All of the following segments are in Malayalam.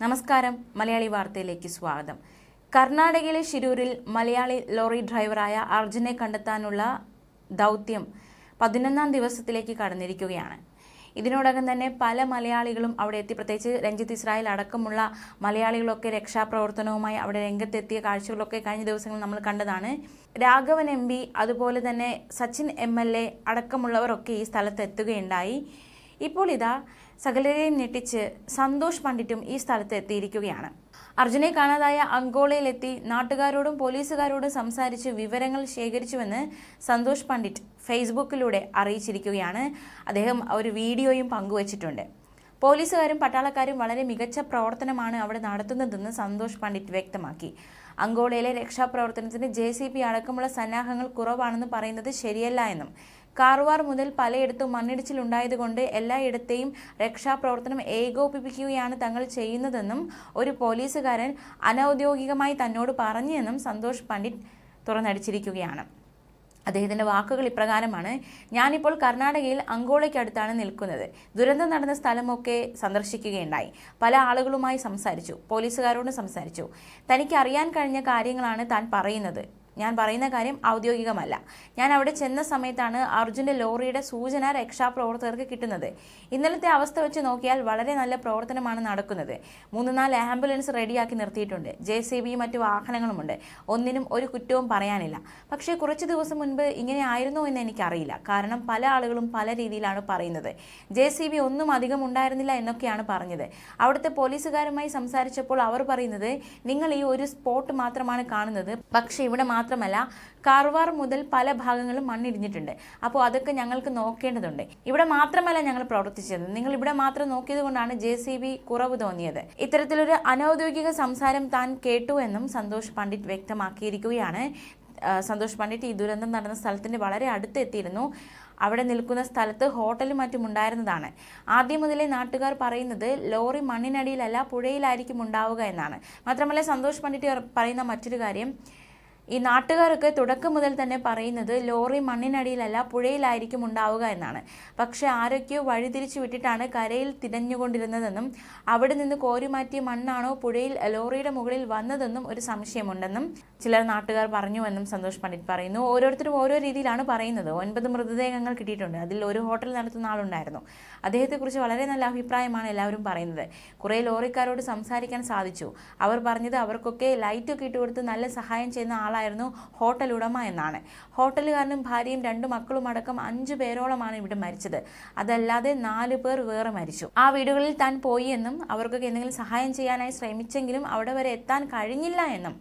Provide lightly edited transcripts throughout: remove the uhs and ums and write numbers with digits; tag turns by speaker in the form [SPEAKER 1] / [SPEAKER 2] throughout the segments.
[SPEAKER 1] നമസ്കാരം. മലയാളി വാർത്തയിലേക്ക് സ്വാഗതം. കർണാടകയിലെ ഷിരൂരിൽ മലയാളി ലോറി ഡ്രൈവറായ അർജുനെ കണ്ടെത്താനുള്ള ദൗത്യം 11ാം ദിവസത്തിലേക്ക് കടന്നിരിക്കുകയാണ്. ഇതിനോടകം തന്നെ പല മലയാളികളും അവിടെ എത്തി, പ്രത്യേകിച്ച് രഞ്ജിത്ത് ഇസ്രായേൽ അടക്കമുള്ള മലയാളികളൊക്കെ രക്ഷാപ്രവർത്തനവുമായി അവിടെ രംഗത്തെത്തിയ കാഴ്ചകളൊക്കെ കഴിഞ്ഞ ദിവസങ്ങളിൽ നമ്മൾ കണ്ടതാണ്. രാഘവൻ MP, അതുപോലെ തന്നെ സച്ചിൻ MLA അടക്കമുള്ളവരൊക്കെ ഈ സ്ഥലത്ത് എത്തുകയുണ്ടായി. ഇപ്പോൾ ഇതാ സകലരെയും ഞെട്ടിച്ച് സന്തോഷ് പണ്ഡിറ്റും ഈ സ്ഥലത്ത് എത്തിയിരിക്കുകയാണ്. അർജുനെ കാണാതായ അങ്കോളയിലെത്തി നാട്ടുകാരോടും പോലീസുകാരോടും സംസാരിച്ച് വിവരങ്ങൾ ശേഖരിച്ചുവെന്ന് സന്തോഷ് പണ്ഡിറ്റ് ഫേസ്ബുക്കിലൂടെ അറിയിച്ചിരിക്കുകയാണ്. അദ്ദേഹം ഒരു വീഡിയോയും പങ്കുവച്ചിട്ടുണ്ട്. പോലീസുകാരും പട്ടാളക്കാരും വളരെ മികച്ച പ്രവർത്തനമാണ് അവിടെ നടത്തുന്നതെന്ന് സന്തോഷ് പണ്ഡിറ്റ് വ്യക്തമാക്കി. അങ്കോളയിലെ രക്ഷാപ്രവർത്തനത്തിന് JCB അടക്കമുള്ള സന്നാഹങ്ങൾ കുറവാണെന്ന് പറയുന്നത് ശരിയല്ല എന്നും, കാർവാർ മുതൽ പലയിടത്തും മണ്ണിടിച്ചിലുണ്ടായതുകൊണ്ട് എല്ലായിടത്തെയും രക്ഷാപ്രവർത്തനം ഏകോപിപ്പിക്കുകയാണ് തങ്ങൾ ചെയ്യുന്നതെന്നും ഒരു പോലീസുകാരൻ അനൌദ്യോഗികമായി തന്നോട് പറഞ്ഞെന്നും സന്തോഷ് പണ്ഡിറ്റ് തുറന്നടിച്ചിരിക്കുകയാണ്. അദ്ദേഹത്തിൻ്റെ വാക്കുകൾ ഇപ്രകാരമാണ്: ഞാനിപ്പോൾ കർണാടകയിൽ അങ്കോളയ്ക്കടുത്താണ് നിൽക്കുന്നത്. ദുരന്തം നടന്ന സ്ഥലമൊക്കെ സന്ദർശിക്കുകയുണ്ടായി. പല ആളുകളുമായി സംസാരിച്ചു, പോലീസുകാരോടും സംസാരിച്ചു. തനിക്ക് അറിയാൻ കഴിഞ്ഞ കാര്യങ്ങളാണ് താൻ പറയുന്നത്. ഞാൻ പറയുന്ന കാര്യം ഔദ്യോഗികമല്ല. ഞാൻ അവിടെ ചെന്ന സമയത്താണ് അർജുൻ്റെ ലോറിയുടെ സൂചന രക്ഷാപ്രവർത്തകർക്ക് കിട്ടുന്നത്. ഇന്നലത്തെ അവസ്ഥ വെച്ച് നോക്കിയാൽ വളരെ നല്ല പ്രവർത്തനമാണ് നടക്കുന്നത്. 3-4 ആംബുലൻസ് റെഡിയാക്കി നിർത്തിയിട്ടുണ്ട്. JCB മറ്റു വാഹനങ്ങളുമുണ്ട്. ഒന്നിനും ഒരു കുറ്റവും പറയാനില്ല. പക്ഷേ കുറച്ച് ദിവസം മുൻപ് ഇങ്ങനെ ആയിരുന്നോ എന്ന് എനിക്കറിയില്ല. കാരണം പല ആളുകളും പല രീതിയിലാണ് പറയുന്നത്. JCB ഒന്നും അധികം ഉണ്ടായിരുന്നില്ല എന്നൊക്കെയാണ് പറഞ്ഞത്. അവിടുത്തെ പോലീസുകാരുമായി സംസാരിച്ചപ്പോൾ അവർ പറയുന്നത്, നിങ്ങൾ ഈ ഒരു സ്പോട്ട് മാത്രമാണ് കാണുന്നത്, പക്ഷേ ഇവിടെ മാത്രമല്ല കാർവാർ മുതൽ പല ഭാഗങ്ങളും മണ്ണിടിഞ്ഞിട്ടുണ്ട്. അപ്പോൾ അതൊക്കെ ഞങ്ങൾക്ക് നോക്കേണ്ടതുണ്ട്. ഇവിടെ മാത്രമല്ല ഞങ്ങൾ പ്രവർത്തിച്ചത്, നിങ്ങൾ ഇവിടെ മാത്രം നോക്കിയത് കൊണ്ടാണ് JCB കുറവ് തോന്നിയത്. ഇത്തരത്തിലൊരു അനൌദ്യോഗിക സംസാരം താൻ കേട്ടു എന്നും സന്തോഷ് പണ്ഡിറ്റ് വ്യക്തമാക്കിയിരിക്കുകയാണ്. സന്തോഷ് പണ്ഡിറ്റ് ഈ ദുരന്തം നടന്ന സ്ഥലത്തിൻ്റെ വളരെ അടുത്ത് എത്തിയിരുന്നു. അവിടെ നിൽക്കുന്ന സ്ഥലത്ത് ഹോട്ടലും മറ്റും ഉണ്ടായിരുന്നതാണ്. ആദ്യം മുതലേ നാട്ടുകാർ പറയുന്നത് ലോറി മണ്ണിനടിയിലല്ല പുഴയിലായിരിക്കും ഉണ്ടാവുക എന്നാണ്. മാത്രമല്ല സന്തോഷ് പണ്ഡിറ്റ് പറയുന്ന മറ്റൊരു കാര്യം, ഈ നാട്ടുകാരൊക്കെ തുടക്കം മുതൽ തന്നെ പറയുന്നത് ലോറി മണ്ണിനടിയിലല്ല പുഴയിലായിരിക്കും ഉണ്ടാവുക എന്നാണ്. പക്ഷേ ആരൊക്കെയോ വഴിതിരിച്ചു വിട്ടിട്ടാണ് കരയിൽ തിരഞ്ഞുകൊണ്ടിരുന്നതെന്നും അവിടെ നിന്ന് കോരിമാറ്റിയ മണ്ണാണോ പുഴയിൽ ലോറിയുടെ മുകളിൽ വന്നതെന്നും ഒരു സംശയമുണ്ടെന്നും ചിലർ നാട്ടുകാർ പറഞ്ഞുവെന്നും സന്തോഷ് പണ്ഡിറ്റ് പറയുന്നു. ഓരോരുത്തരും ഓരോ രീതിയിലാണ് പറയുന്നത്. 9 മൃതദേഹങ്ങൾ കിട്ടിയിട്ടുണ്ട്. അതിൽ ഒരു ഹോട്ടൽ നടത്തുന്ന ആളുണ്ടായിരുന്നു. അദ്ദേഹത്തെക്കുറിച്ച് വളരെ നല്ല അഭിപ്രായമാണ് എല്ലാവരും പറയുന്നത്. കുറേ ലോറിക്കാരോട് സംസാരിക്കാൻ സാധിച്ചു. അവർ പറഞ്ഞത് അവർക്കൊക്കെ ലൈറ്റൊക്കെ ഇട്ട് കൊടുത്ത് നല്ല സഹായം ചെയ്യുന്ന ആളായിരുന്നു ഹോട്ടൽ ഉടമ എന്നാണ്. ഹോട്ടലുകാരനും ഭാര്യയും 2 മക്കളും അടക്കം 5 പേരോളമാണ് ഇവിടെ മരിച്ചത്. അതല്ലാതെ 4 പേർ വേറെ മരിച്ചു. ആ വീടുകളിൽ താൻ പോയി എന്നും അവർക്കൊക്കെ എന്തെങ്കിലും സഹായം ചെയ്യാനായി ശ്രമിച്ചെങ്കിലും അവിടെ വരെ എത്താൻ കഴിഞ്ഞില്ല എന്നും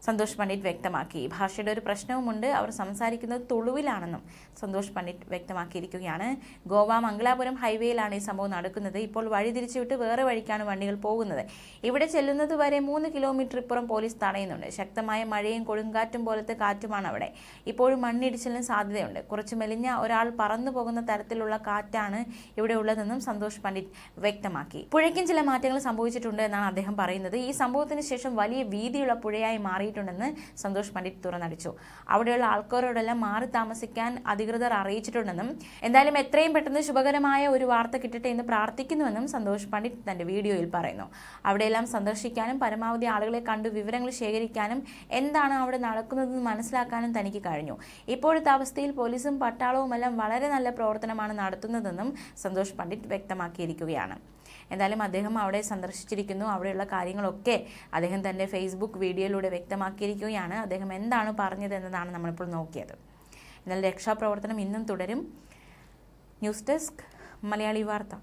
[SPEAKER 1] സന്തോഷ് പണ്ഡിറ്റ് വ്യക്തമാക്കി. ഭാഷയുടെ ഒരു പ്രശ്നവുമുണ്ട്. അവർ സംസാരിക്കുന്നത് തുളുവിലാണെന്നും സന്തോഷ് പണ്ഡിറ്റ് വ്യക്തമാക്കിയിരിക്കുകയാണ്. ഗോവ മംഗലാപുരം ഹൈവേയിലാണ് ഈ സംഭവം നടക്കുന്നത്. ഇപ്പോൾ വഴി തിരിച്ചുവിട്ട് വേറെ വഴിക്കാണ് വണ്ടികൾ പോകുന്നത്. ഇവിടെ ചെല്ലുന്നത് വരെ 3 കിലോമീറ്റർ ഇപ്പുറം പോലീസ് തടയുന്നുണ്ട്. ശക്തമായ മഴയും കൊടുങ്കാറ്റും പോലത്തെ കാറ്റുമാണ് അവിടെ. ഇപ്പോഴും മണ്ണിടിച്ചിലിന് സാധ്യതയുണ്ട്. കുറച്ച് മെലിഞ്ഞ ഒരാൾ പറന്നു പോകുന്ന തരത്തിലുള്ള കാറ്റാണ് ഇവിടെ ഉള്ളതെന്നും സന്തോഷ് പണ്ഡിറ്റ് വ്യക്തമാക്കി. പുഴയ്ക്കും ചില മാറ്റങ്ങൾ സംഭവിച്ചിട്ടുണ്ട് എന്നാണ് അദ്ദേഹം പറയുന്നത്. ഈ സംഭവത്തിന് ശേഷം വലിയ വീതിയുള്ള പുഴയായി മാറി ണ്ടെന്ന് സന്തോഷ് പണ്ഡിറ്റ് തുറന്നടിച്ചു. അവിടെയുള്ള ആൾക്കാരോടെല്ലാം മാറി താമസിക്കാൻ അധികൃതർ അറിയിച്ചിട്ടുണ്ടെന്നും എന്തായാലും എത്രയും പെട്ടെന്ന് ശുഭകരമായ ഒരു വാർത്ത കിട്ടട്ടെ എന്ന് പ്രാർത്ഥിക്കുന്നുവെന്നും സന്തോഷ് പണ്ഡിറ്റ് തന്റെ വീഡിയോയിൽ പറയുന്നു. അവിടെയെല്ലാം സന്ദർശിക്കാനും പരമാവധി ആളുകളെ കണ്ടു വിവരങ്ങൾ ശേഖരിക്കാനും എന്താണ് അവിടെ നടക്കുന്നതെന്ന് മനസ്സിലാക്കാനും തനിക്ക് കഴിഞ്ഞു. ഇപ്പോഴത്തെ അവസ്ഥയിൽ പോലീസും പട്ടാളവുമെല്ലാം വളരെ നല്ല പ്രവർത്തനമാണ് നടത്തുന്നതെന്നും സന്തോഷ് പണ്ഡിറ്റ് വ്യക്തമാക്കിയിരിക്കുകയാണ്. എന്തായാലും അദ്ദേഹം അവിടെ സന്ദർശിച്ചിരിക്കുന്നു. അവിടെയുള്ള കാര്യങ്ങളൊക്കെ അദ്ദേഹം തൻ്റെ ഫേസ്ബുക്ക് വീഡിയോയിലൂടെ വ്യക്തമാക്കിയിരിക്കുകയാണ്. അദ്ദേഹം എന്താണ് പറഞ്ഞത് എന്നതാണ് നമ്മളിപ്പോൾ നോക്കിയത്. എന്നാൽ രക്ഷാപ്രവർത്തനം ഇന്നും തുടരും. ന്യൂസ് ഡെസ്ക് മലയാളി വാർത്ത.